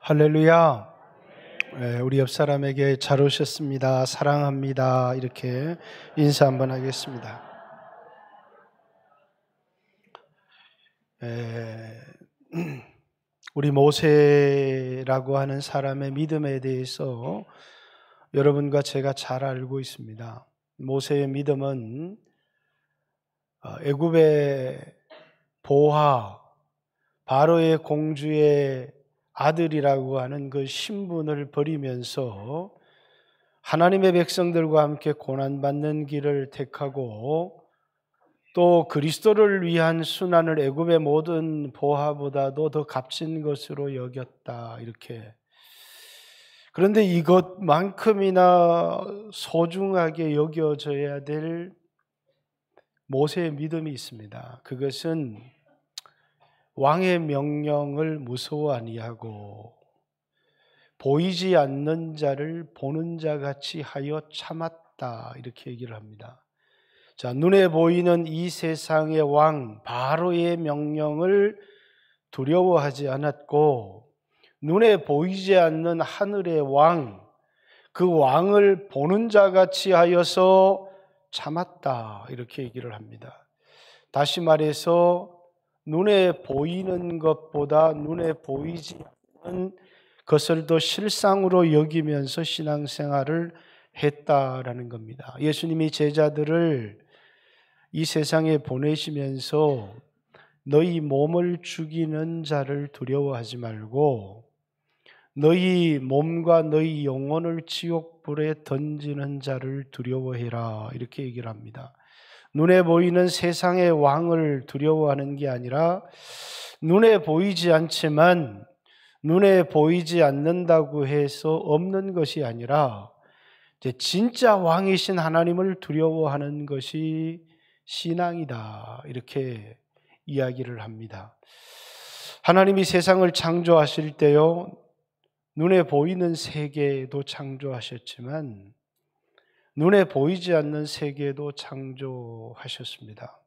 할렐루야. 우리 옆 사람에게 잘 오셨습니다. 사랑합니다. 이렇게 인사 한번 하겠습니다. 우리 모세라고 하는 사람의 믿음에 대해서 여러분과 제가 잘 알고 있습니다. 모세의 믿음은 애굽의 보하 바로의 공주의 아들이라고 하는 그 신분을 버리면서 하나님의 백성들과 함께 고난받는 길을 택하고 또 그리스도를 위한 순환을 애굽의 모든 보화보다도 더 값진 것으로 여겼다. 이렇게. 그런데 이것만큼이나 소중하게 여겨져야 될 모세의 믿음이 있습니다. 그것은 왕의 명령을 무서워 아니하고 보이지 않는 자를 보는 자 같이 하여 참았다. 이렇게 얘기를 합니다. 자, 눈에 보이는 이 세상의 왕 바로의 명령을 두려워하지 않았고 눈에 보이지 않는 하늘의 왕, 그 왕을 보는 자 같이 하여서 참았다. 이렇게 얘기를 합니다. 다시 말해서 눈에 보이는 것보다 눈에 보이지 않는 것을 더 실상으로 여기면서 신앙생활을 했다라는 겁니다. 예수님이 제자들을 이 세상에 보내시면서 너희 몸을 죽이는 자를 두려워하지 말고 너희 몸과 너희 영혼을 지옥불에 던지는 자를 두려워해라. 이렇게 얘기를 합니다. 눈에 보이는 세상의 왕을 두려워하는 게 아니라 눈에 보이지 않지만 눈에 보이지 않는다고 해서 없는 것이 아니라 이제 진짜 왕이신 하나님을 두려워하는 것이 신앙이다. 이렇게 이야기를 합니다. 하나님이 세상을 창조하실 때요, 눈에 보이는 세계도 창조하셨지만 눈에 보이지 않는 세계도 창조하셨습니다.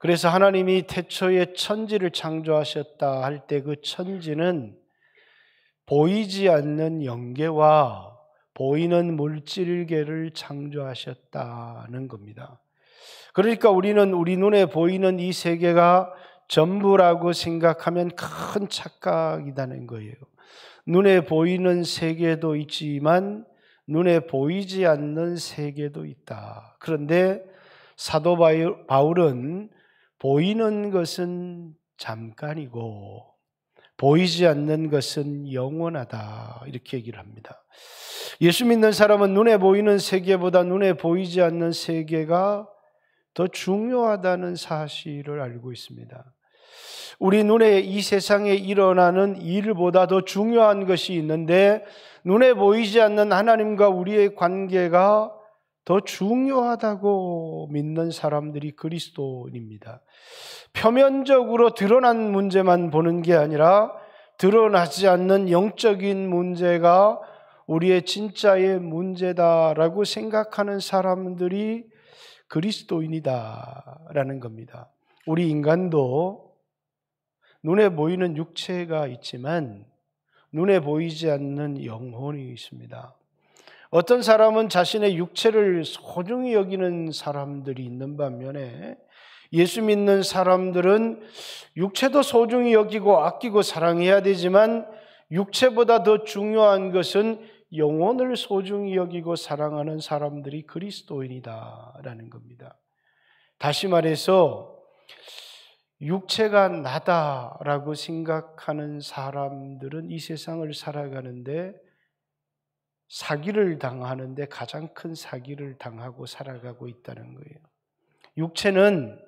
그래서 하나님이 태초에 천지를 창조하셨다 할 때 그 천지는 보이지 않는 영계와 보이는 물질계를 창조하셨다는 겁니다. 그러니까 우리는 우리 눈에 보이는 이 세계가 전부라고 생각하면 큰 착각이라는 거예요. 눈에 보이는 세계도 있지만 눈에 보이지 않는 세계도 있다. 그런데 사도 바울은 보이는 것은 잠깐이고 보이지 않는 것은 영원하다. 이렇게 얘기를 합니다. 예수 믿는 사람은 눈에 보이는 세계보다 눈에 보이지 않는 세계가 더 중요하다는 사실을 알고 있습니다. 우리 눈에 이 세상에 일어나는 일보다 더 중요한 것이 있는데 눈에 보이지 않는 하나님과 우리의 관계가 더 중요하다고 믿는 사람들이 그리스도인입니다. 표면적으로 드러난 문제만 보는 게 아니라 드러나지 않는 영적인 문제가 우리의 진짜의 문제다라고 생각하는 사람들이 그리스도인이다라는 겁니다. 우리 인간도 눈에 보이는 육체가 있지만 눈에 보이지 않는 영혼이 있습니다. 어떤 사람은 자신의 육체를 소중히 여기는 사람들이 있는 반면에 예수 믿는 사람들은 육체도 소중히 여기고 아끼고 사랑해야 되지만 육체보다 더 중요한 것은 영혼을 소중히 여기고 사랑하는 사람들이 그리스도인이다라는 겁니다. 다시 말해서 육체가 나다라고 생각하는 사람들은 이 세상을 살아가는데 사기를 당하는데 가장 큰 사기를 당하고 살아가고 있다는 거예요. 육체는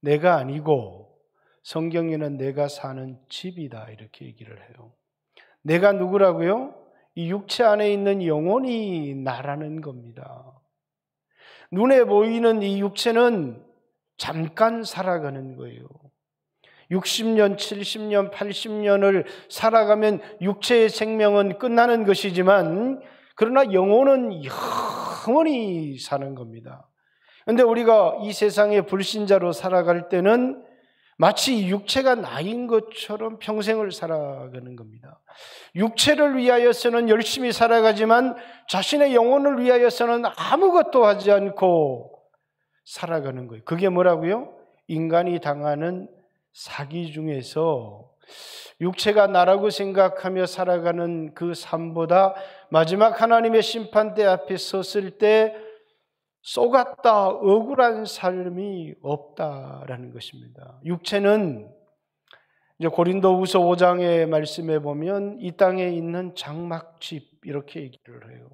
내가 아니고 성경에는 내가 사는 집이다 이렇게 얘기를 해요. 내가 누구라고요? 이 육체 안에 있는 영혼이 나라는 겁니다. 눈에 보이는 이 육체는 잠깐 살아가는 거예요. 60년, 70년, 80년을 살아가면 육체의 생명은 끝나는 것이지만 그러나 영혼은 영원히 사는 겁니다. 그런데 우리가 이 세상의 불신자로 살아갈 때는 마치 육체가 나인 것처럼 평생을 살아가는 겁니다. 육체를 위하여서는 열심히 살아가지만 자신의 영혼을 위하여서는 아무것도 하지 않고 살아가는 거예요. 그게 뭐라고요? 인간이 당하는 사기 중에서 육체가 나라고 생각하며 살아가는 그 삶보다 마지막 하나님의 심판대 앞에 섰을 때 쏘갔다 억울한 삶이 없다라는 것입니다. 육체는 이제 고린도후서 5장의 말씀에 보면 이 땅에 있는 장막집 이렇게 얘기를 해요.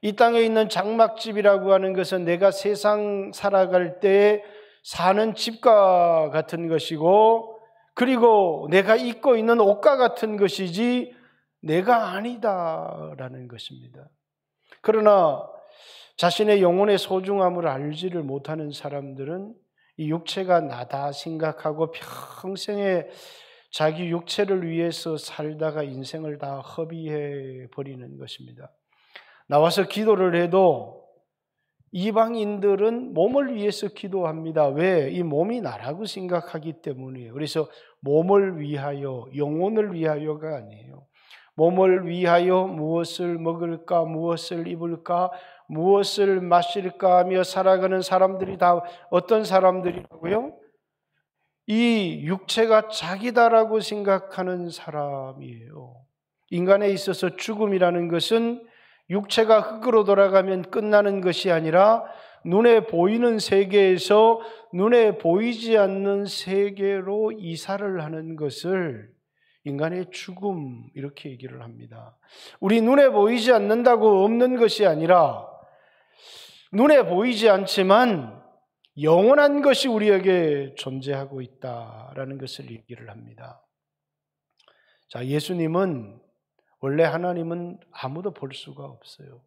이 땅에 있는 장막집이라고 하는 것은 내가 세상 살아갈 때 사는 집과 같은 것이고, 그리고 내가 입고 있는 옷과 같은 것이지 내가 아니다라는 것입니다. 그러나 자신의 영혼의 소중함을 알지를 못하는 사람들은 이 육체가 나다 생각하고 평생에 자기 육체를 위해서 살다가 인생을 다 허비해 버리는 것입니다. 나와서 기도를 해도 이방인들은 몸을 위해서 기도합니다. 왜? 이 몸이 나라고 생각하기 때문이에요. 그래서 몸을 위하여, 영혼을 위하여가 아니에요. 몸을 위하여 무엇을 먹을까, 무엇을 입을까, 무엇을 마실까 하며 살아가는 사람들이 다 어떤 사람들이라고요? 이 육체가 자기다라고 생각하는 사람이에요. 인간에 있어서 죽음이라는 것은 육체가 흙으로 돌아가면 끝나는 것이 아니라 눈에 보이는 세계에서 눈에 보이지 않는 세계로 이사를 하는 것을 인간의 죽음 이렇게 얘기를 합니다. 우리 눈에 보이지 않는다고 없는 것이 아니라 눈에 보이지 않지만 영원한 것이 우리에게 존재하고 있다라는 것을 얘기를 합니다. 자, 예수님은 원래 하나님은 아무도 볼 수가 없어요.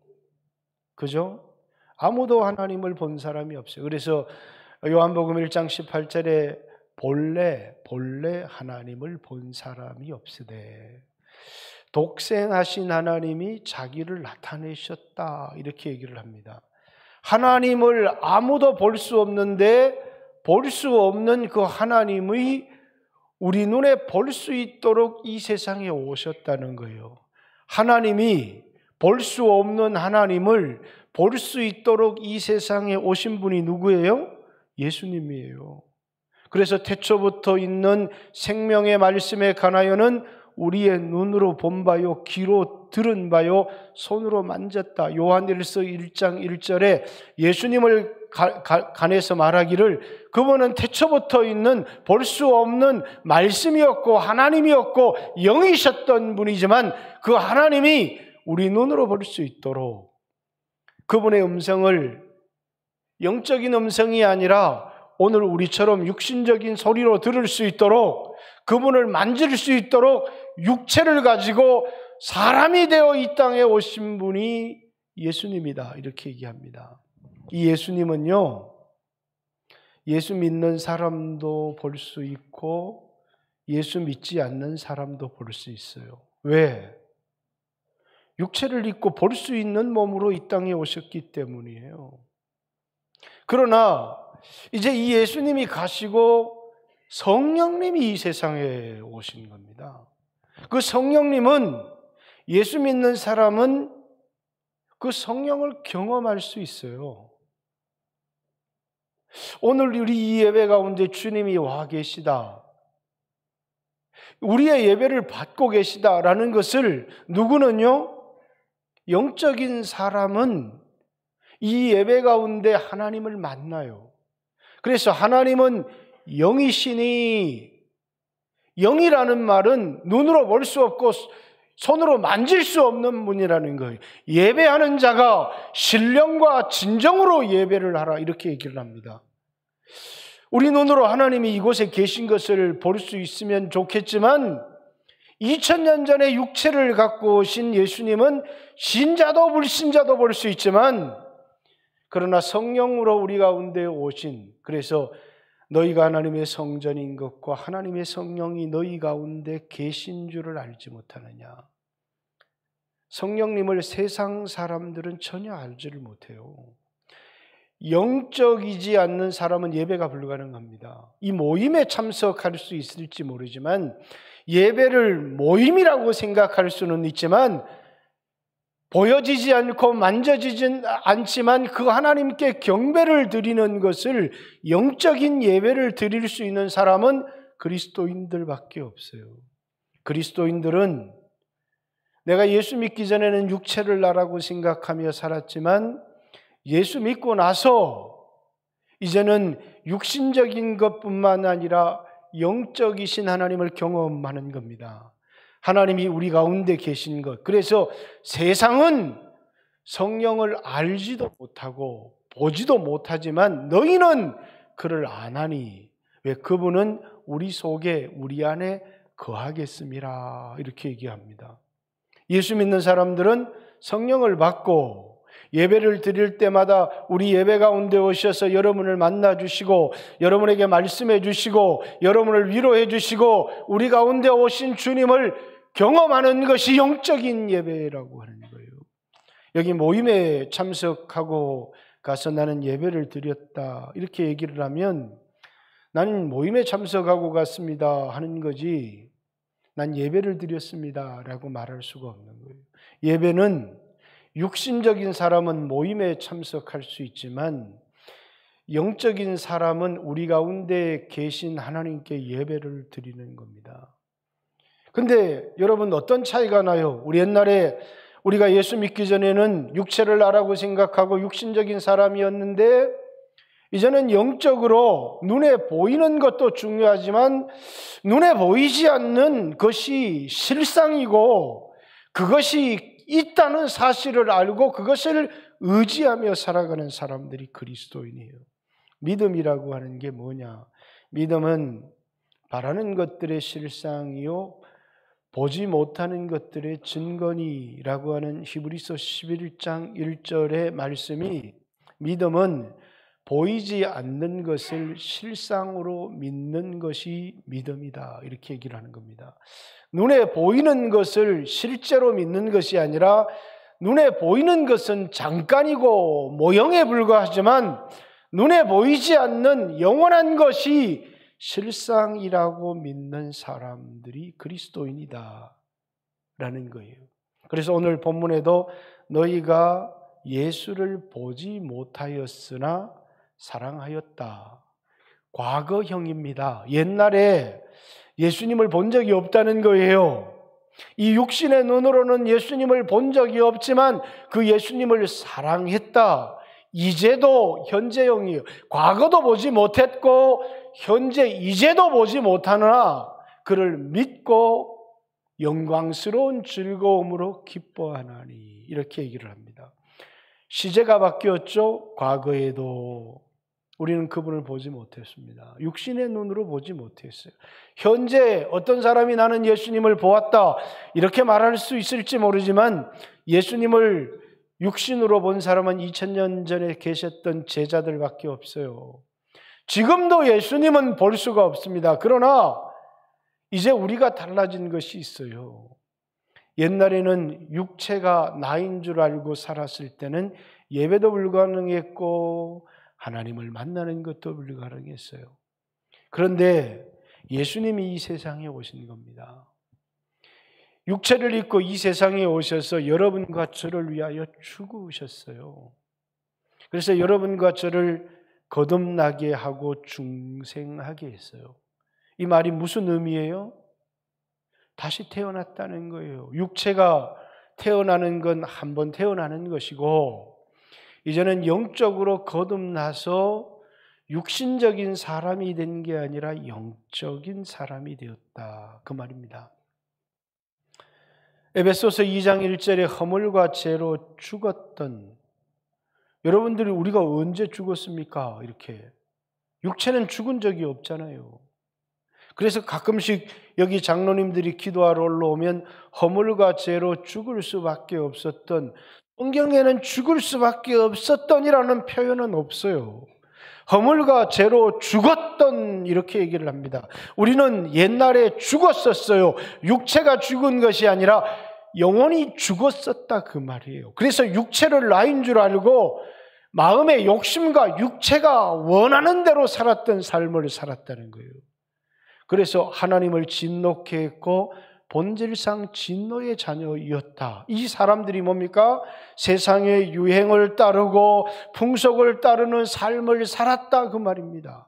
그죠? 아무도 하나님을 본 사람이 없어요. 그래서 요한복음 1장 18절에 본래 하나님을 본 사람이 없으되 독생하신 하나님이 자기를 나타내셨다 이렇게 얘기를 합니다. 하나님을 아무도 볼 수 없는데 볼 수 없는 그 하나님의 우리 눈에 볼 수 있도록 이 세상에 오셨다는 거예요. 하나님이 볼 수 없는 하나님을 볼 수 있도록 이 세상에 오신 분이 누구예요? 예수님이에요. 그래서 태초부터 있는 생명의 말씀에 관하여는 우리의 눈으로 본 바요, 귀로 들은 바요, 손으로 만졌다. 요한일서 1장 1절에 예수님을 관해서 말하기를 그분은 태초부터 있는 볼 수 없는 말씀이었고 하나님이었고 영이셨던 분이지만 그 하나님이 우리 눈으로 볼 수 있도록 그분의 음성을 영적인 음성이 아니라 오늘 우리처럼 육신적인 소리로 들을 수 있도록 그분을 만질 수 있도록 육체를 가지고 사람이 되어 이 땅에 오신 분이 예수님이다 이렇게 얘기합니다. 이 예수님은요, 예수 믿는 사람도 볼 수 있고 예수 믿지 않는 사람도 볼 수 있어요. 왜? 육체를 입고 볼 수 있는 몸으로 이 땅에 오셨기 때문이에요. 그러나 이제 이 예수님이 가시고 성령님이 이 세상에 오신 겁니다. 그 성령님은 예수 믿는 사람은 그 성령을 경험할 수 있어요. 오늘 우리 이 예배 가운데 주님이 와 계시다, 우리의 예배를 받고 계시다라는 것을 누구는요? 영적인 사람은 이 예배 가운데 하나님을 만나요. 그래서 하나님은 영이시니, 영이라는 말은 눈으로 볼 수 없고 손으로 만질 수 없는 분이라는 거예요. 예배하는 자가 신령과 진정으로 예배를 하라 이렇게 얘기를 합니다. 우리 눈으로 하나님이 이곳에 계신 것을 볼 수 있으면 좋겠지만 2000년 전에 육체를 갖고 오신 예수님은 신자도 불신자도 볼 수 있지만 그러나 성령으로 우리 가운데 오신, 그래서 너희가 하나님의 성전인 것과 하나님의 성령이 너희 가운데 계신 줄을 알지 못하느냐. 성령님을 세상 사람들은 전혀 알지를 못해요. 영적이지 않는 사람은 예배가 불가능합니다. 이 모임에 참석할 수 있을지 모르지만 예배를 모임이라고 생각할 수는 있지만 보여지지 않고 만져지진 않지만 그 하나님께 경배를 드리는 것을 영적인 예배를 드릴 수 있는 사람은 그리스도인들밖에 없어요. 그리스도인들은 내가 예수 믿기 전에는 육체를 나라고 생각하며 살았지만 예수 믿고 나서 이제는 육신적인 것뿐만 아니라 영적이신 하나님을 경험하는 겁니다. 하나님이 우리 가운데 계신 것. 그래서 세상은 성령을 알지도 못하고 보지도 못하지만 너희는 그를 아나니 왜 그분은 우리 속에 우리 안에 거하겠음이라 이렇게 얘기합니다. 예수 믿는 사람들은 성령을 받고 예배를 드릴 때마다 우리 예배 가운데 오셔서 여러분을 만나 주시고 여러분에게 말씀해 주시고 여러분을 위로해 주시고 우리 가운데 오신 주님을 경험하는 것이 영적인 예배라고 하는 거예요. 여기 모임에 참석하고 가서 나는 예배를 드렸다 이렇게 얘기를 하면 나는 모임에 참석하고 갔습니다 하는 거지 난 예배를 드렸습니다 라고 말할 수가 없는 거예요. 예배는 육신적인 사람은 모임에 참석할 수 있지만 영적인 사람은 우리 가운데 계신 하나님께 예배를 드리는 겁니다. 근데 여러분 어떤 차이가 나요? 우리 옛날에 우리가 예수 믿기 전에는 육체를 나라고 생각하고 육신적인 사람이었는데 이제는 영적으로 눈에 보이는 것도 중요하지만 눈에 보이지 않는 것이 실상이고 그것이 있다는 사실을 알고 그것을 의지하며 살아가는 사람들이 그리스도인이에요. 믿음이라고 하는 게 뭐냐? 믿음은 바라는 것들의 실상이요 보지 못하는 것들의 증거니라고 하는 히브리서 11장 1절의 말씀이 믿음은 보이지 않는 것을 실상으로 믿는 것이 믿음이다 이렇게 얘기를 하는 겁니다. 눈에 보이는 것을 실제로 믿는 것이 아니라 눈에 보이는 것은 잠깐이고 모형에 불과하지만 눈에 보이지 않는 영원한 것이 실상이라고 믿는 사람들이 그리스도인이다 라는 거예요. 그래서 오늘 본문에도 너희가 예수를 보지 못하였으나 사랑하였다. 과거형입니다. 옛날에 예수님을 본 적이 없다는 거예요. 이 육신의 눈으로는 예수님을 본 적이 없지만 그 예수님을 사랑했다. 이제도 현재형이에요. 과거도 보지 못했고 현재 이제도 보지 못하나 그를 믿고 영광스러운 즐거움으로 기뻐하나니 이렇게 얘기를 합니다. 시제가 바뀌었죠. 과거에도 우리는 그분을 보지 못했습니다. 육신의 눈으로 보지 못했어요. 현재 어떤 사람이 나는 예수님을 보았다 이렇게 말할 수 있을지 모르지만 예수님을 육신으로 본 사람은 2000년 전에 계셨던 제자들밖에 없어요. 지금도 예수님은 볼 수가 없습니다. 그러나 이제 우리가 달라진 것이 있어요. 옛날에는 육체가 나인 줄 알고 살았을 때는 예배도 불가능했고 하나님을 만나는 것도 불가능했어요. 그런데 예수님이 이 세상에 오신 겁니다. 육체를 입고 이 세상에 오셔서 여러분과 저를 위하여 죽으셨어요. 그래서 여러분과 저를 거듭나게 하고 중생하게 했어요. 이 말이 무슨 의미예요? 다시 태어났다는 거예요. 육체가 태어나는 건 한 번 태어나는 것이고 이제는 영적으로 거듭나서 육신적인 사람이 된 게 아니라 영적인 사람이 되었다. 그 말입니다. 에베소서 2장 1절에 허물과 죄로 죽었던 여러분들이 우리가 언제 죽었습니까? 이렇게 육체는 죽은 적이 없잖아요. 그래서 가끔씩 여기 장로님들이 기도하러 올라오면 허물과 죄로 죽을 수밖에 없었던 성경에는 죽을 수밖에 없었던이라는 표현은 없어요. 허물과 죄로 죽었던 이렇게 얘기를 합니다. 우리는 옛날에 죽었었어요. 육체가 죽은 것이 아니라 영혼이 죽었었다 그 말이에요. 그래서 육체를 나인 줄 알고 마음의 욕심과 육체가 원하는 대로 살았던 삶을 살았다는 거예요. 그래서 하나님을 진노케 했고 본질상 진노의 자녀였다. 이 사람들이 뭡니까? 세상의 유행을 따르고 풍속을 따르는 삶을 살았다 그 말입니다.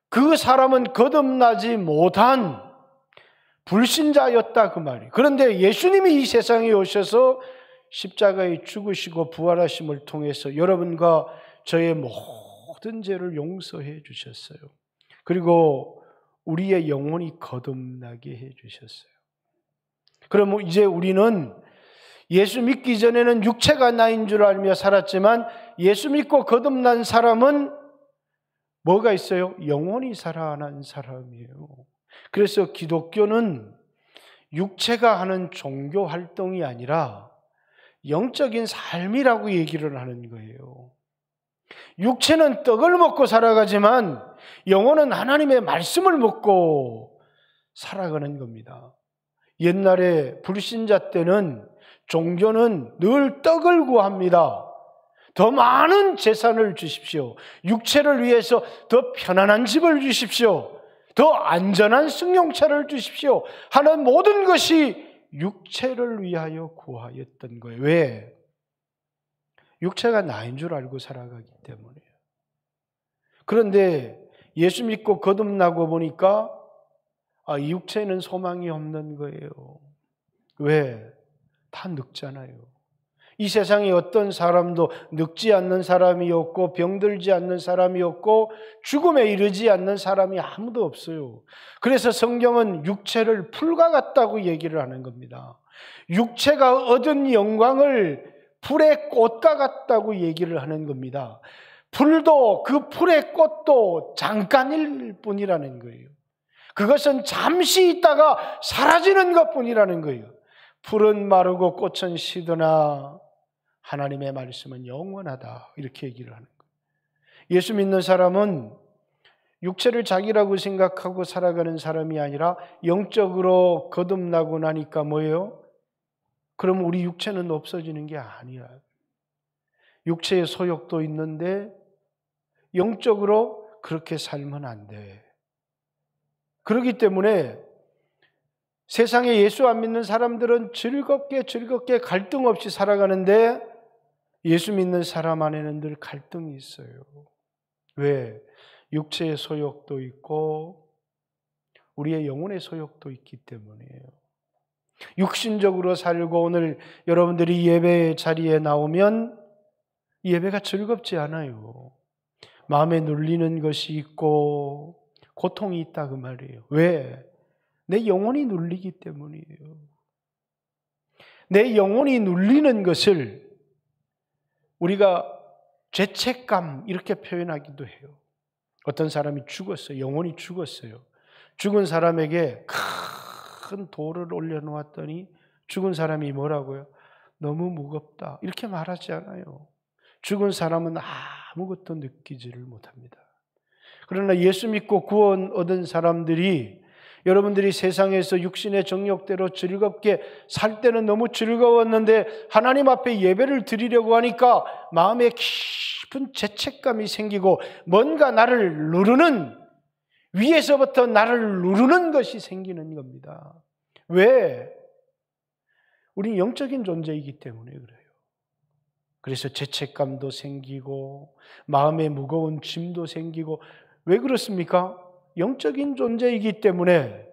그 사람은 거듭나지 못한 불신자였다 그 말이에요. 그런데 예수님이 이 세상에 오셔서 십자가에 죽으시고 부활하심을 통해서 여러분과 저의 모든 죄를 용서해 주셨어요. 그리고 우리의 영혼이 거듭나게 해 주셨어요. 그럼 이제 우리는 예수 믿기 전에는 육체가 나인 줄 알며 살았지만 예수 믿고 거듭난 사람은 뭐가 있어요? 영혼이 살아난 사람이에요. 그래서 기독교는 육체가 하는 종교 활동이 아니라 영적인 삶이라고 얘기를 하는 거예요. 육체는 떡을 먹고 살아가지만 영혼은 하나님의 말씀을 먹고 살아가는 겁니다. 옛날에 불신자 때는 종교는 늘 떡을 구합니다. 더 많은 재산을 주십시오. 육체를 위해서 더 편안한 집을 주십시오. 더 안전한 승용차를 주십시오. 하는 모든 것이 육체를 위하여 구하였던 거예요. 왜? 육체가 나인 줄 알고 살아가기 때문이에요. 그런데 예수 믿고 거듭나고 보니까 이 육체는 소망이 없는 거예요. 왜? 다 늙잖아요. 이 세상에 어떤 사람도 늙지 않는 사람이 없고 병들지 않는 사람이 없고 죽음에 이르지 않는 사람이 아무도 없어요. 그래서 성경은 육체를 풀과 같다고 얘기를 하는 겁니다. 육체가 얻은 영광을 풀의 꽃과 같다고 얘기를 하는 겁니다. 풀도 그 풀의 꽃도 잠깐일 뿐이라는 거예요. 그것은 잠시 있다가 사라지는 것뿐이라는 거예요. 풀은 마르고 꽃은 시드나 하나님의 말씀은 영원하다 이렇게 얘기를 하는 거예요. 예수 믿는 사람은 육체를 자기라고 생각하고 살아가는 사람이 아니라 영적으로 거듭나고 나니까 뭐예요? 그럼 우리 육체는 없어지는 게 아니야. 육체의 소욕도 있는데 영적으로 그렇게 살면 안 돼. 그렇기 때문에 세상에 예수 안 믿는 사람들은 즐겁게 갈등 없이 살아가는데 예수 믿는 사람 안에는 늘 갈등이 있어요. 왜? 육체의 소욕도 있고 우리의 영혼의 소욕도 있기 때문이에요. 육신적으로 살고 오늘 여러분들이 예배 자리에 나오면 예배가 즐겁지 않아요. 마음에 눌리는 것이 있고 고통이 있다 그 말이에요. 왜? 내 영혼이 눌리기 때문이에요. 내 영혼이 눌리는 것을 우리가 죄책감 이렇게 표현하기도 해요. 어떤 사람이 죽었어요. 영혼이 죽었어요. 죽은 사람에게 큰 돌을 올려놓았더니 죽은 사람이 뭐라고요? 너무 무겁다 이렇게 말하지 않아요. 죽은 사람은 아무것도 느끼지를 못합니다. 그러나 예수 믿고 구원 얻은 사람들이 여러분들이 세상에서 육신의 정욕대로 즐겁게 살 때는 너무 즐거웠는데 하나님 앞에 예배를 드리려고 하니까 마음에 깊은 죄책감이 생기고 뭔가 나를 누르는 위에서부터 나를 누르는 것이 생기는 겁니다. 왜? 우린 영적인 존재이기 때문에 그래요. 그래서 죄책감도 생기고 마음에 무거운 짐도 생기고 왜 그렇습니까? 영적인 존재이기 때문에.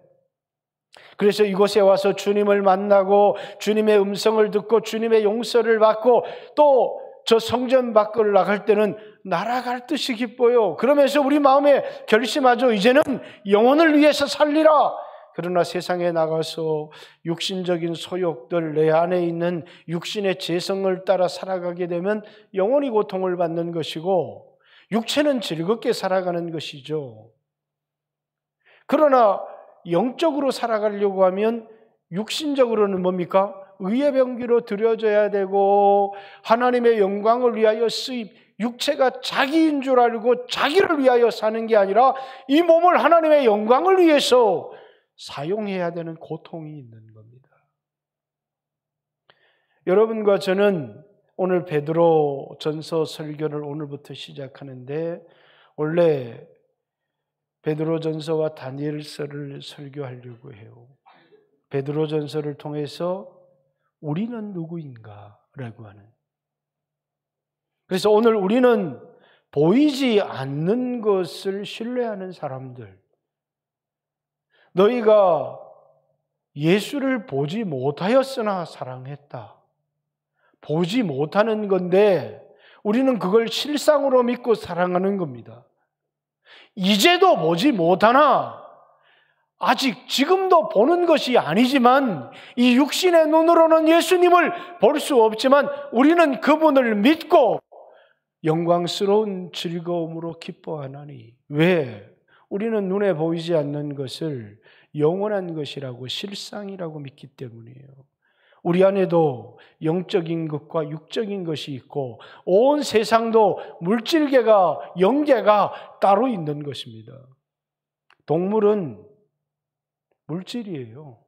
그래서 이곳에 와서 주님을 만나고 주님의 음성을 듣고 주님의 용서를 받고 또 저 성전 밖을 나갈 때는 날아갈 듯이 기뻐요. 그러면서 우리 마음에 결심하죠. 이제는 영혼을 위해서 살리라. 그러나 세상에 나가서 육신적인 소욕들 내 안에 있는 육신의 재성을 따라 살아가게 되면 영혼이 고통을 받는 것이고 육체는 즐겁게 살아가는 것이죠. 그러나 영적으로 살아가려고 하면 육신적으로는 뭡니까? 의의 병기로 드려져야 되고 하나님의 영광을 위하여 쓰임, 육체가 자기인 줄 알고 자기를 위하여 사는 게 아니라 이 몸을 하나님의 영광을 위해서 사용해야 되는 고통이 있는 겁니다. 여러분과 저는 오늘 베드로 전서 설교를 오늘부터 시작하는데 원래 베드로전서와 다니엘서를 설교하려고 해요. 베드로전서를 통해서 우리는 누구인가라고 하는. 그래서 오늘 우리는 보이지 않는 것을 신뢰하는 사람들. 너희가 예수를 보지 못하였으나 사랑했다. 보지 못하는 건데 우리는 그걸 실상으로 믿고 사랑하는 겁니다. 이제도 보지 못하나 아직 지금도 보는 것이 아니지만 이 육신의 눈으로는 예수님을 볼 수 없지만 우리는 그분을 믿고 영광스러운 즐거움으로 기뻐하나니. 왜? 우리는 눈에 보이지 않는 것을 영원한 것이라고 실상이라고 믿기 때문이에요. 우리 안에도 영적인 것과 육적인 것이 있고 온 세상도 물질계가 영계가 따로 있는 것입니다. 동물은 물질이에요.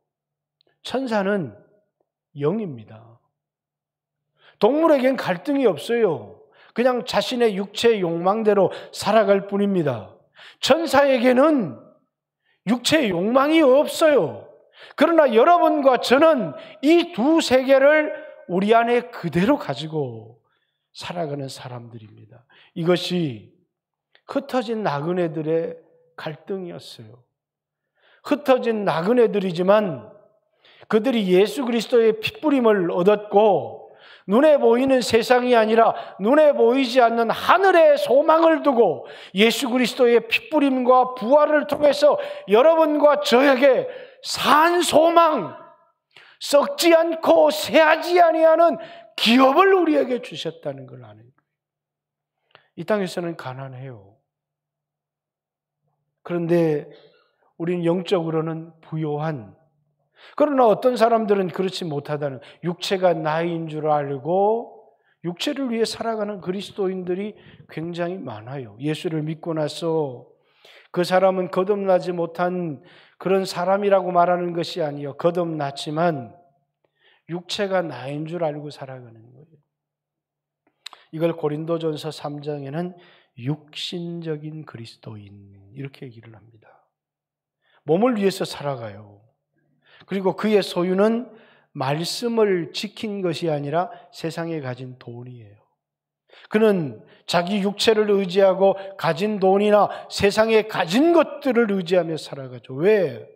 천사는 영입니다. 동물에겐 갈등이 없어요. 그냥 자신의 육체의 욕망대로 살아갈 뿐입니다. 천사에게는 육체의 욕망이 없어요. 그러나 여러분과 저는 이 두 세계를 우리 안에 그대로 가지고 살아가는 사람들입니다. 이것이 흩어진 나그네들의 갈등이었어요. 흩어진 나그네들이지만 그들이 예수 그리스도의 핏부림을 얻었고 눈에 보이는 세상이 아니라 눈에 보이지 않는 하늘의 소망을 두고 예수 그리스도의 핏부림과 부활을 통해서 여러분과 저에게 산 소망, 썩지 않고 새하지 아니하는 기업을 우리에게 주셨다는 걸 아는 거예요. 이 땅에서는 가난해요. 그런데 우리는 영적으로는 부요한, 그러나 어떤 사람들은 그렇지 못하다는, 육체가 나인 줄 알고 육체를 위해 살아가는 그리스도인들이 굉장히 많아요. 예수를 믿고 나서 그 사람은 거듭나지 못한 그런 사람이라고 말하는 것이 아니요, 거듭났지만 육체가 나인 줄 알고 살아가는 거예요. 이걸 고린도전서 3장에는 육신적인 그리스도인 이렇게 얘기를 합니다. 몸을 위해서 살아가요. 그리고 그의 소유는 말씀을 지킨 것이 아니라 세상에 가진 돈이에요. 그는 자기 육체를 의지하고 가진 돈이나 세상에 가진 것들을 의지하며 살아가죠. 왜?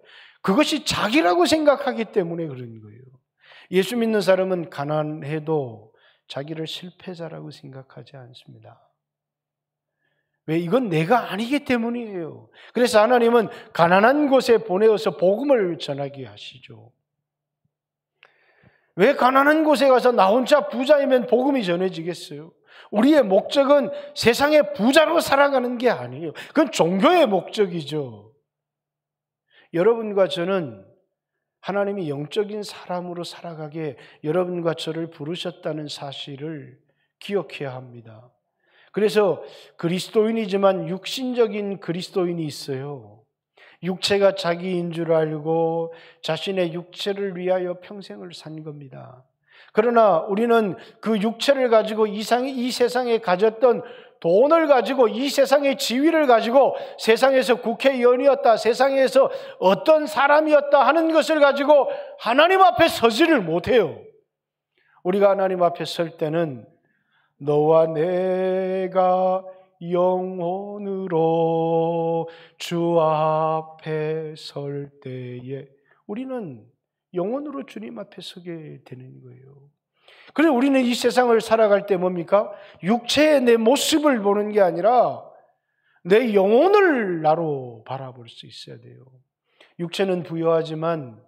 그것이 자기라고 생각하기 때문에 그런 거예요. 예수 믿는 사람은 가난해도 자기를 실패자라고 생각하지 않습니다. 왜? 이건 내가 아니기 때문이에요. 그래서 하나님은 가난한 곳에 보내어서 복음을 전하게 하시죠. 왜 가난한 곳에 가서 나 혼자 부자이면 복음이 전해지겠어요? 우리의 목적은 세상의 부자로 살아가는 게 아니에요. 그건 종교의 목적이죠. 여러분과 저는 하나님이 영적인 사람으로 살아가게 여러분과 저를 부르셨다는 사실을 기억해야 합니다. 그래서 그리스도인이지만 육신적인 그리스도인이 있어요. 육체가 자기인 줄 알고 자신의 육체를 위하여 평생을 산 겁니다. 그러나 우리는 그 육체를 가지고 이 세상에 가졌던 돈을 가지고 이 세상의 지위를 가지고 세상에서 국회의원이었다, 세상에서 어떤 사람이었다 하는 것을 가지고 하나님 앞에 서지를 못해요. 우리가 하나님 앞에 설 때는 너와 내가 영혼으로 주 앞에 설 때에 우리는 영혼으로 주님 앞에 서게 되는 거예요. 그래서 우리는 이 세상을 살아갈 때 뭡니까? 육체의 내 모습을 보는 게 아니라 내 영혼을 나로 바라볼 수 있어야 돼요. 육체는 부유하지만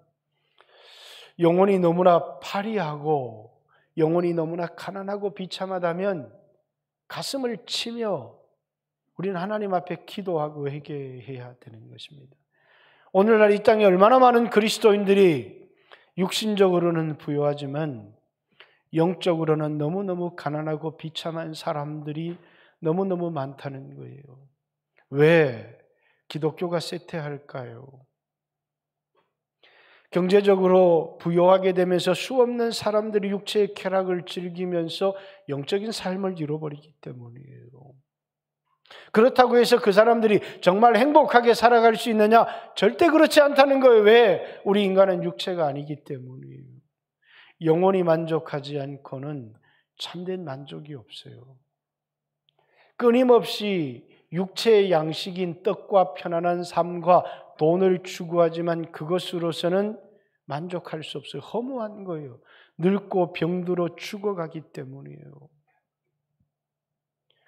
영혼이 너무나 파리하고 영혼이 너무나 가난하고 비참하다면 가슴을 치며 우리는 하나님 앞에 기도하고 회개해야 되는 것입니다. 오늘날 이 땅에 얼마나 많은 그리스도인들이 육신적으로는 부유하지만 영적으로는 너무너무 가난하고 비참한 사람들이 너무너무 많다는 거예요. 왜 기독교가 쇠퇴할까요? 경제적으로 부유하게 되면서 수없는 사람들이 육체의 쾌락을 즐기면서 영적인 삶을 잃어버리기 때문이에요. 그렇다고 해서 그 사람들이 정말 행복하게 살아갈 수 있느냐? 절대 그렇지 않다는 거예요. 왜? 우리 인간은 육체가 아니기 때문이에요. 영혼이 만족하지 않고는 참된 만족이 없어요. 끊임없이 육체의 양식인 떡과 편안한 삶과 돈을 추구하지만 그것으로서는 만족할 수 없어요. 허무한 거예요. 늙고 병들어 죽어가기 때문이에요.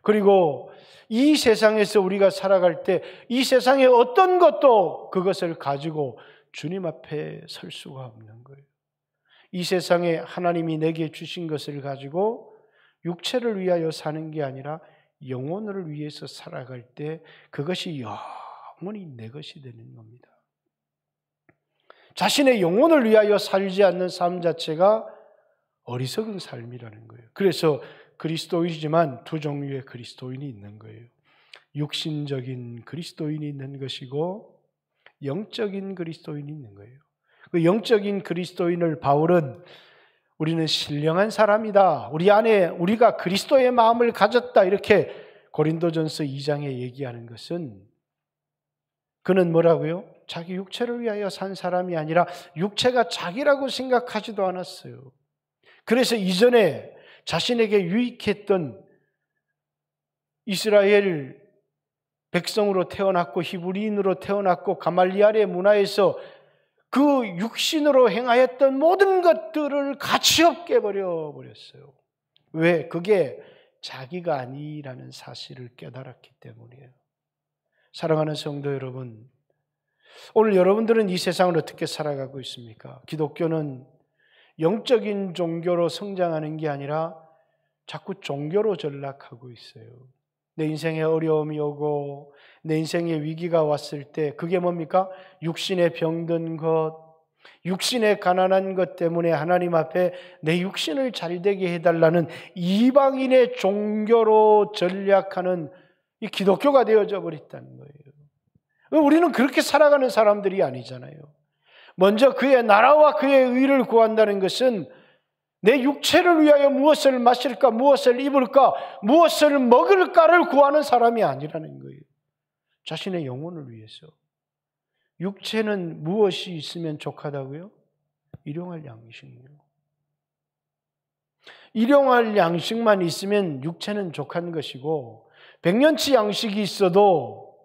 그리고 이 세상에서 우리가 살아갈 때 이 세상의 어떤 것도 그것을 가지고 주님 앞에 설 수가 없는 거예요. 이 세상에 하나님이 내게 주신 것을 가지고 육체를 위하여 사는 게 아니라 영혼을 위해서 살아갈 때 그것이 영원히 내 것이 되는 겁니다. 자신의 영혼을 위하여 살지 않는 삶 자체가 어리석은 삶이라는 거예요. 그래서 그리스도이지만 두 종류의 그리스도인이 있는 거예요. 육신적인 그리스도인이 있는 것이고 영적인 그리스도인이 있는 거예요. 그 영적인 그리스도인을 바울은 우리는 신령한 사람이다. 우리 안에 우리가 그리스도의 마음을 가졌다. 이렇게 고린도전서 2장에 얘기하는 것은 그는 뭐라고요? 자기 육체를 위하여 산 사람이 아니라 육체가 자기라고 생각하지도 않았어요. 그래서 이전에 자신에게 유익했던 이스라엘 백성으로 태어났고 히브리인으로 태어났고 가말리엘의 문화에서 그 육신으로 행하였던 모든 것들을 가치없게 버려버렸어요. 왜? 그게 자기가 아니라는 사실을 깨달았기 때문이에요. 사랑하는 성도 여러분, 오늘 여러분들은 이 세상을 어떻게 살아가고 있습니까? 기독교는 영적인 종교로 성장하는 게 아니라 자꾸 종교로 전락하고 있어요. 내 인생에 어려움이 오고 내 인생에 위기가 왔을 때 그게 뭡니까? 육신에 병든 것, 육신에 가난한 것 때문에 하나님 앞에 내 육신을 잘되게 해달라는 이방인의 종교로 전략하는 이 기독교가 되어져 버렸다는 거예요. 우리는 그렇게 살아가는 사람들이 아니잖아요. 먼저 그의 나라와 그의 의를 구한다는 것은 내 육체를 위하여 무엇을 마실까, 무엇을 입을까, 무엇을 먹을까를 구하는 사람이 아니라는 거예요. 자신의 영혼을 위해서. 육체는 무엇이 있으면 족하다고요? 일용할 양식이요. 일용할 양식만 있으면 육체는 족한 것이고 백년치 양식이 있어도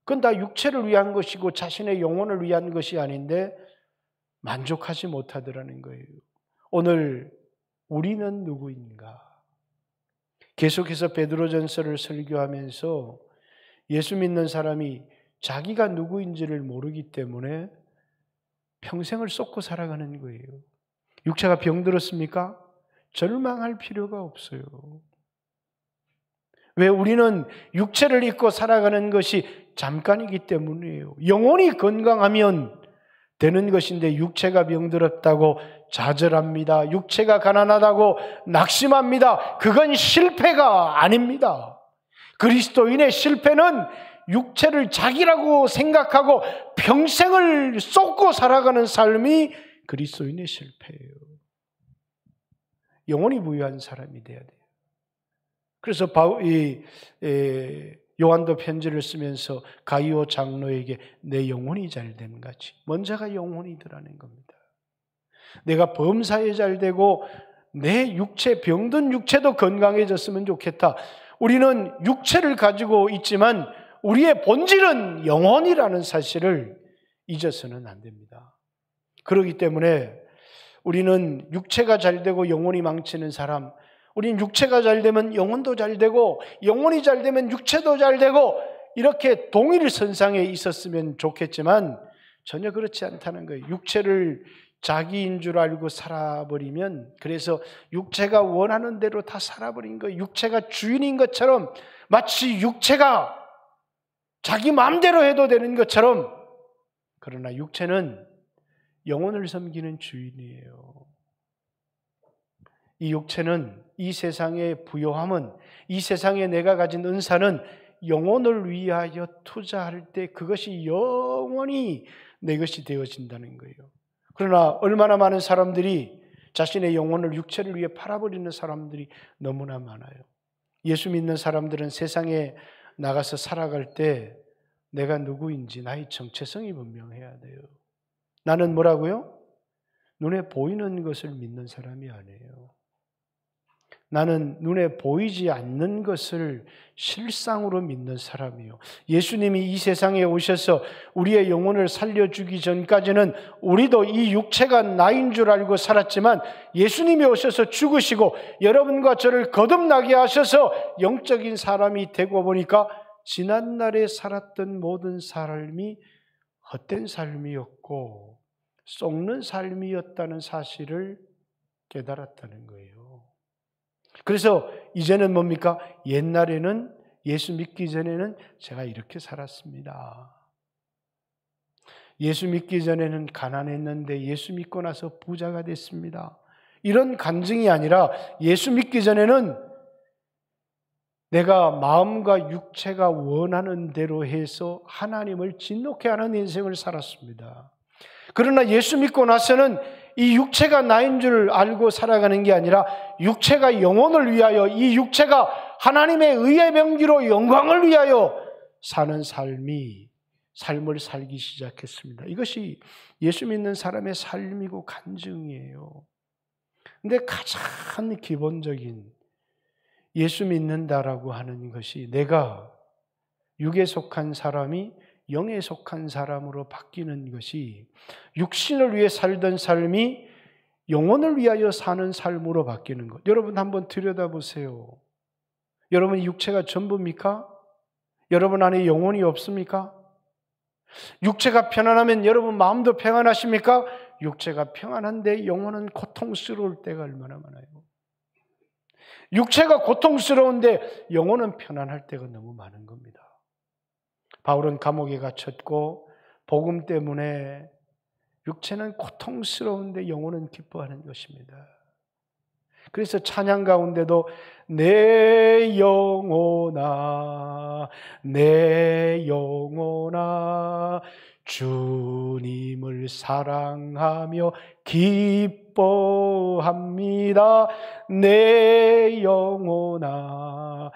그건 다 육체를 위한 것이고 자신의 영혼을 위한 것이 아닌데 만족하지 못하더라는 거예요. 오늘 우리는 누구인가? 계속해서 베드로전서를 설교하면서 예수 믿는 사람이 자기가 누구인지를 모르기 때문에 평생을 쏟고 살아가는 거예요. 육체가 병들었습니까? 절망할 필요가 없어요. 왜? 우리는 육체를 입고 살아가는 것이 잠깐이기 때문이에요. 영혼이 건강하면 되는 것인데 육체가 병들었다고 좌절합니다. 육체가 가난하다고 낙심합니다. 그건 실패가 아닙니다. 그리스도인의 실패는 육체를 자기라고 생각하고 평생을 쏟고 살아가는 삶이 그리스도인의 실패예요. 영혼이 부유한 사람이 돼야 돼요. 그래서 요한도 편지를 쓰면서 가이오 장로에게 내 영혼이 잘된 같이 먼저가 영혼이더라는 겁니다. 내가 범사에 잘되고 내 육체 병든 육체도 건강해졌으면 좋겠다. 우리는 육체를 가지고 있지만 우리의 본질은 영혼이라는 사실을 잊어서는 안 됩니다. 그렇기 때문에 우리는 육체가 잘되고 영혼이 망치는 사람, 우리는 육체가 잘되면 영혼도 잘되고 영혼이 잘되면 육체도 잘되고 이렇게 동일 선상에 있었으면 좋겠지만 전혀 그렇지 않다는 거예요. 육체를 자기인 줄 알고 살아버리면, 그래서 육체가 원하는 대로 다 살아버린 거예요. 육체가 주인인 것처럼, 마치 육체가 자기 마음대로 해도 되는 것처럼. 그러나 육체는 영혼을 섬기는 주인이에요. 이 육체는, 이 세상의 부요함은, 이 세상에 내가 가진 은사는 영혼을 위하여 투자할 때 그것이 영원히 내 것이 되어진다는 거예요. 그러나 얼마나 많은 사람들이 자신의 영혼을 육체를 위해 팔아버리는 사람들이 너무나 많아요. 예수 믿는 사람들은 세상에 나가서 살아갈 때 내가 누구인지 나의 정체성이 분명해야 돼요. 나는 뭐라고요? 눈에 보이는 것을 믿는 사람이 아니에요. 나는 눈에 보이지 않는 것을 실상으로 믿는 사람이요. 예수님이 이 세상에 오셔서 우리의 영혼을 살려주기 전까지는 우리도 이 육체가 나인 줄 알고 살았지만 예수님이 오셔서 죽으시고 여러분과 저를 거듭나게 하셔서 영적인 사람이 되고 보니까 지난날에 살았던 모든 삶이 헛된 삶이었고 썩는 삶이었다는 사실을 깨달았다는 거예요. 그래서 이제는 뭡니까? 옛날에는 예수 믿기 전에는 제가 이렇게 살았습니다. 예수 믿기 전에는 가난했는데 예수 믿고 나서 부자가 됐습니다. 이런 간증이 아니라 예수 믿기 전에는 내가 마음과 육체가 원하는 대로 해서 하나님을 진노케 하는 인생을 살았습니다. 그러나 예수 믿고 나서는 이 육체가 나인 줄 알고 살아가는 게 아니라 육체가 영혼을 위하여, 이 육체가 하나님의 의의 명기로 영광을 위하여 사는 삶을 살기 시작했습니다. 이것이 예수 믿는 사람의 삶이고 간증이에요. 근데 가장 기본적인 예수 믿는다라고 하는 것이 내가 육에 속한 사람이 영에 속한 사람으로 바뀌는 것이 육신을 위해 살던 삶이 영혼을 위하여 사는 삶으로 바뀌는 것. 여러분 한번 들여다보세요. 여러분 육체가 전부입니까? 여러분 안에 영혼이 없습니까? 육체가 편안하면 여러분 마음도 평안하십니까? 육체가 평안한데 영혼은 고통스러울 때가 얼마나 많아요. 육체가 고통스러운데 영혼은 편안할 때가 너무 많은 겁니다. 바울은 감옥에 갇혔고 복음 때문에 육체는 고통스러운데 영혼은 기뻐하는 것입니다. 그래서 찬양 가운데도 내 영혼아 주님을 사랑하며 기뻐합니다. 내 영혼아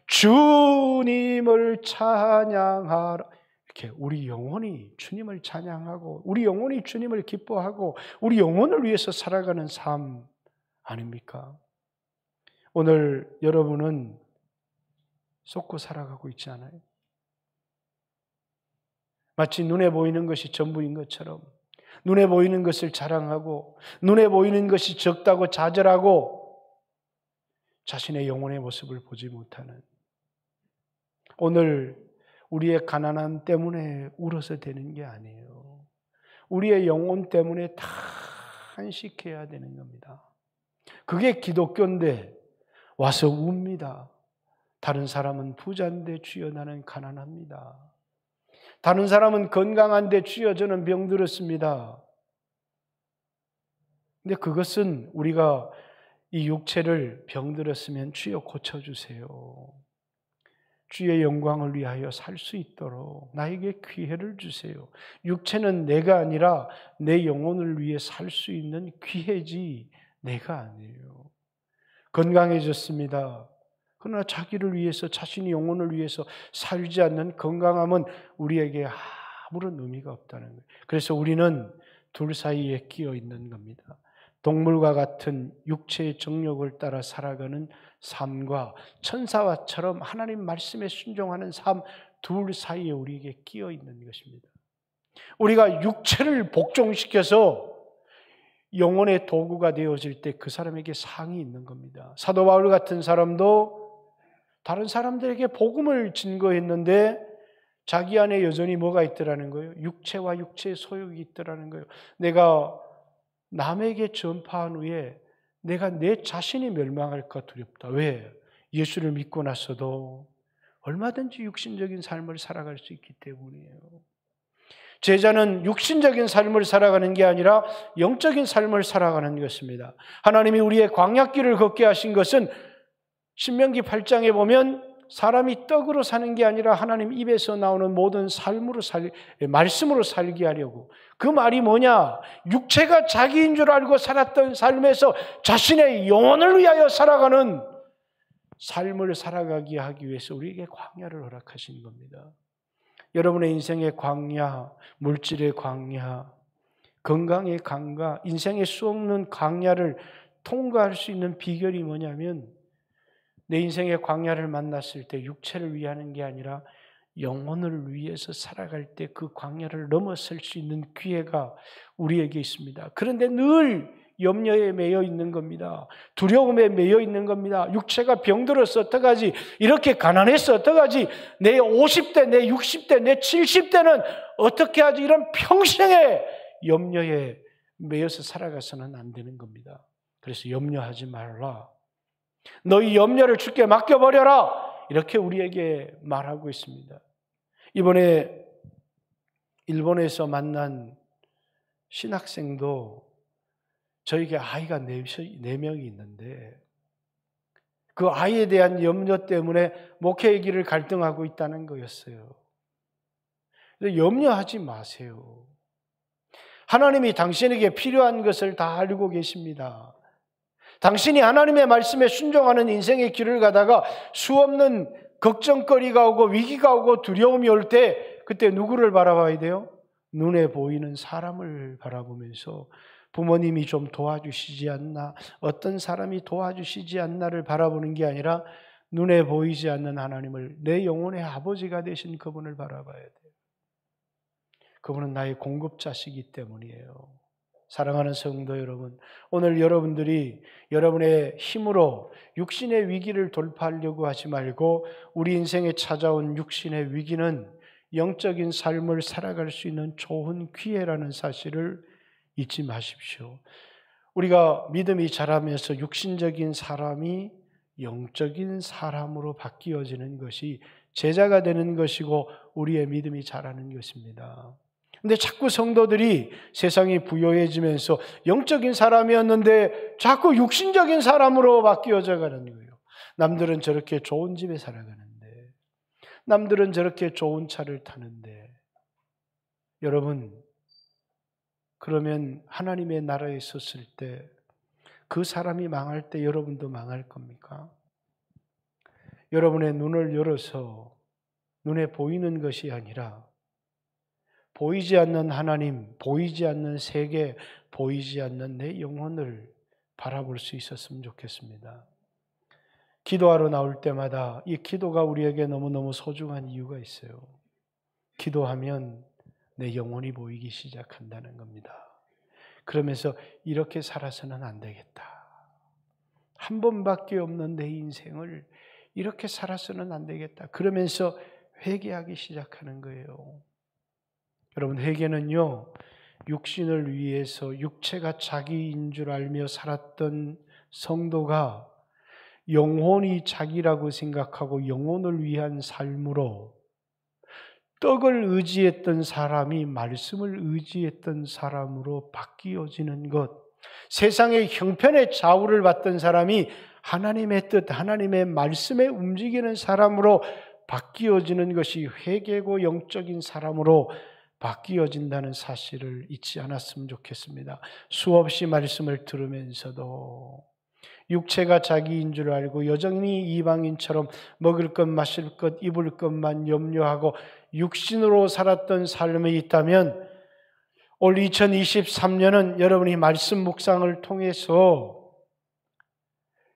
주님을 찬양하라. 이렇게 우리 영혼이 주님을 찬양하고 우리 영혼이 주님을 기뻐하고 우리 영혼을 위해서 살아가는 삶 아닙니까? 오늘 여러분은 속고 살아가고 있지 않아요? 마치 눈에 보이는 것이 전부인 것처럼 눈에 보이는 것을 자랑하고 눈에 보이는 것이 적다고 좌절하고 자신의 영혼의 모습을 보지 못하는, 오늘 우리의 가난함 때문에 울어서 되는 게 아니에요. 우리의 영혼 때문에 탄식해야 되는 겁니다. 그게 기독교인데 와서 웁니다. 다른 사람은 부자인데 주여 나는 가난합니다. 다른 사람은 건강한데 주여 저는 병들었습니다. 근데 그것은 우리가 이 육체를 병들었으면 주여 고쳐주세요. 주의 영광을 위하여 살 수 있도록 나에게 기회를 주세요. 육체는 내가 아니라 내 영혼을 위해 살 수 있는 기회지 내가 아니에요. 건강해졌습니다. 그러나 자기를 위해서 자신의 영혼을 위해서 살지 않는 건강함은 우리에게 아무런 의미가 없다는 거예요. 그래서 우리는 둘 사이에 끼어 있는 겁니다. 동물과 같은 육체의 정욕을 따라 살아가는 삶과 천사와처럼 하나님 말씀에 순종하는 삶 둘 사이에 우리에게 끼어 있는 것입니다. 우리가 육체를 복종시켜서 영혼의 도구가 되어질 때 그 사람에게 상이 있는 겁니다. 사도 바울 같은 사람도 다른 사람들에게 복음을 증거했는데 자기 안에 여전히 뭐가 있더라는 거예요? 육체와 육체의 소욕이 있더라는 거예요. 내가 남에게 전파한 후에 내가 내 자신이 멸망할까 두렵다. 왜? 예수를 믿고 나서도 얼마든지 육신적인 삶을 살아갈 수 있기 때문이에요. 제자는 육신적인 삶을 살아가는 게 아니라 영적인 삶을 살아가는 것입니다. 하나님이 우리의 광야길을 걷게 하신 것은 신명기 8장에 보면 사람이 떡으로 사는 게 아니라 하나님 입에서 나오는 모든 말씀으로 살게 하려고. 그 말이 뭐냐? 육체가 자기인 줄 알고 살았던 삶에서 자신의 영혼을 위하여 살아가는 삶을 살아가게 하기 위해서 우리에게 광야를 허락하신 겁니다. 여러분의 인생의 광야, 물질의 광야, 건강의 광야, 인생의 수없는 광야를 통과할 수 있는 비결이 뭐냐면 내 인생의 광야를 만났을 때 육체를 위하는 게 아니라 영혼을 위해서 살아갈 때 그 광야를 넘어설 수 있는 기회가 우리에게 있습니다. 그런데 늘 염려에 매여 있는 겁니다. 두려움에 매여 있는 겁니다. 육체가 병들어서 어떡하지? 이렇게 가난해서 어떡하지? 내 50대, 내 60대, 내 70대는 어떻게 하지? 이런 평생의 염려에 매여서 살아가서는 안 되는 겁니다. 그래서 염려하지 말라. 너희 염려를 주께 맡겨버려라. 이렇게 우리에게 말하고 있습니다. 이번에 일본에서 만난 신학생도 저에게 아이가 4명이 있는데 그 아이에 대한 염려 때문에 목회의 길을 갈등하고 있다는 거였어요. 염려하지 마세요. 하나님이 당신에게 필요한 것을 다 알고 계십니다. 당신이 하나님의 말씀에 순종하는 인생의 길을 가다가 수없는 걱정거리가 오고 위기가 오고 두려움이 올 때 그때 누구를 바라봐야 돼요? 눈에 보이는 사람을 바라보면서 부모님이 좀 도와주시지 않나, 어떤 사람이 도와주시지 않나를 바라보는 게 아니라 눈에 보이지 않는 하나님을, 내 영혼의 아버지가 되신 그분을 바라봐야 돼요. 그분은 나의 공급자시기 때문이에요. 사랑하는 성도 여러분, 오늘 여러분들이 여러분의 힘으로 육신의 위기를 돌파하려고 하지 말고 우리 인생에 찾아온 육신의 위기는 영적인 삶을 살아갈 수 있는 좋은 기회라는 사실을 잊지 마십시오. 우리가 믿음이 자라면서 육신적인 사람이 영적인 사람으로 바뀌어지는 것이 제자가 되는 것이고 우리의 믿음이 자라는 것입니다. 근데 자꾸 성도들이 세상이 부요해지면서 영적인 사람이었는데 자꾸 육신적인 사람으로 바뀌어져 가는 거예요. 남들은 저렇게 좋은 집에 살아가는데, 남들은 저렇게 좋은 차를 타는데, 여러분, 그러면 하나님의 나라에 섰을 때 그 사람이 망할 때 여러분도 망할 겁니까? 여러분의 눈을 열어서 눈에 보이는 것이 아니라 보이지 않는 하나님, 보이지 않는 세계, 보이지 않는 내 영혼을 바라볼 수 있었으면 좋겠습니다. 기도하러 나올 때마다 이 기도가 우리에게 너무너무 소중한 이유가 있어요. 기도하면 내 영혼이 보이기 시작한다는 겁니다. 그러면서 이렇게 살아서는 안 되겠다. 한 번밖에 없는 내 인생을 이렇게 살아서는 안 되겠다. 그러면서 회개하기 시작하는 거예요. 여러분, 회개는요, 육신을 위해서 육체가 자기인 줄 알며 살았던 성도가 영혼이 자기라고 생각하고 영혼을 위한 삶으로 떡을 의지했던 사람이 말씀을 의지했던 사람으로 바뀌어지는 것, 세상의 형편의 좌우를 받던 사람이 하나님의 뜻, 하나님의 말씀에 움직이는 사람으로 바뀌어지는 것이 회개고 영적인 사람으로 바뀌어진다는 사실을 잊지 않았으면 좋겠습니다. 수없이 말씀을 들으면서도 육체가 자기인 줄 알고 여전히 이방인처럼 먹을 것, 마실 것, 입을 것만 염려하고 육신으로 살았던 삶이 있다면 올 2023년은 여러분이 말씀 묵상을 통해서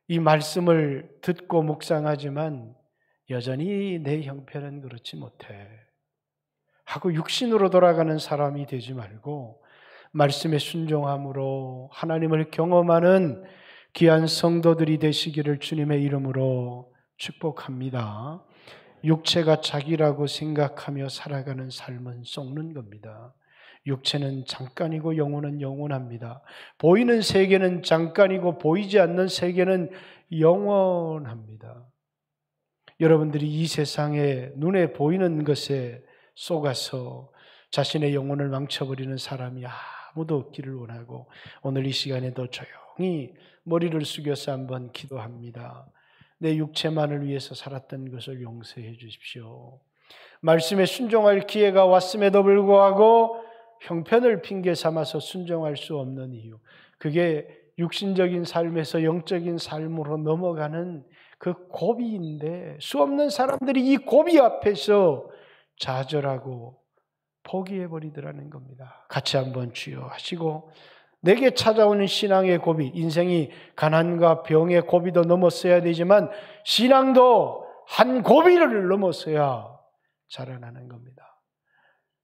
이 말씀을 듣고 묵상하지만 여전히 내 형편은 그렇지 못해 하고 육신으로 돌아가는 사람이 되지 말고 말씀에 순종함으로 하나님을 경험하는 귀한 성도들이 되시기를 주님의 이름으로 축복합니다. 육체가 자기라고 생각하며 살아가는 삶은 썩는 겁니다. 육체는 잠깐이고 영혼은 영원합니다. 보이는 세계는 잠깐이고 보이지 않는 세계는 영원합니다. 여러분들이 이 세상에 눈에 보이는 것에 속아서 자신의 영혼을 망쳐버리는 사람이 아무도 없기를 원하고 오늘 이 시간에도 조용히 머리를 숙여서 한번 기도합니다. 내 육체만을 위해서 살았던 것을 용서해 주십시오. 말씀에 순종할 기회가 왔음에도 불구하고 형편을 핑계 삼아서 순종할 수 없는 이유, 그게 육신적인 삶에서 영적인 삶으로 넘어가는 그 고비인데 수 없는 사람들이 이 고비 앞에서 좌절하고 포기해버리더라는 겁니다. 같이 한번 주여 하시고, 내게 찾아오는 신앙의 고비, 인생이 가난과 병의 고비도 넘었어야 되지만 신앙도 한 고비를 넘어서야 자라나는 겁니다.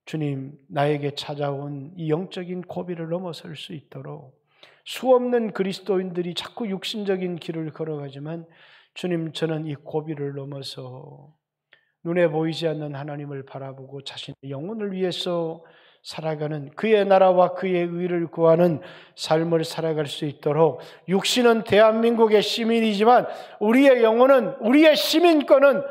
주님, 나에게 찾아온 이 영적인 고비를 넘어설 수 있도록, 수없는 그리스도인들이 자꾸 육신적인 길을 걸어가지만 주님, 저는 이 고비를 넘어서 눈에 보이지 않는 하나님을 바라보고 자신의 영혼을 위해서 살아가는, 그의 나라와 그의 의를 구하는 삶을 살아갈 수 있도록, 육신은 대한민국의 시민이지만 우리의 영혼은, 우리의 시민권은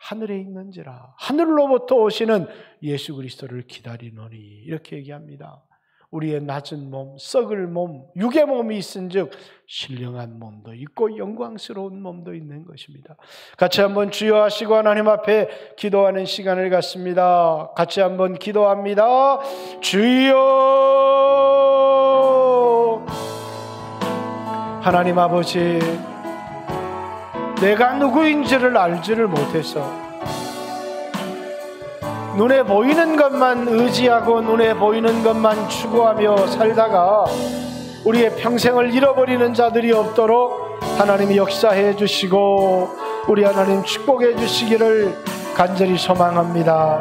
하늘에 있는지라, 하늘로부터 오시는 예수 그리스도를 기다리노니, 이렇게 얘기합니다. 우리의 낮은 몸, 썩을 몸, 육의 몸이 있은즉 신령한 몸도 있고 영광스러운 몸도 있는 것입니다. 같이 한번 주여 하시고 하나님 앞에 기도하는 시간을 갖습니다. 같이 한번 기도합니다. 주여. 하나님 아버지, 내가 누구인지를 알지를 못해서 눈에 보이는 것만 의지하고 눈에 보이는 것만 추구하며 살다가 우리의 평생을 잃어버리는 자들이 없도록 하나님이 역사해 주시고 우리 하나님 축복해 주시기를 간절히 소망합니다.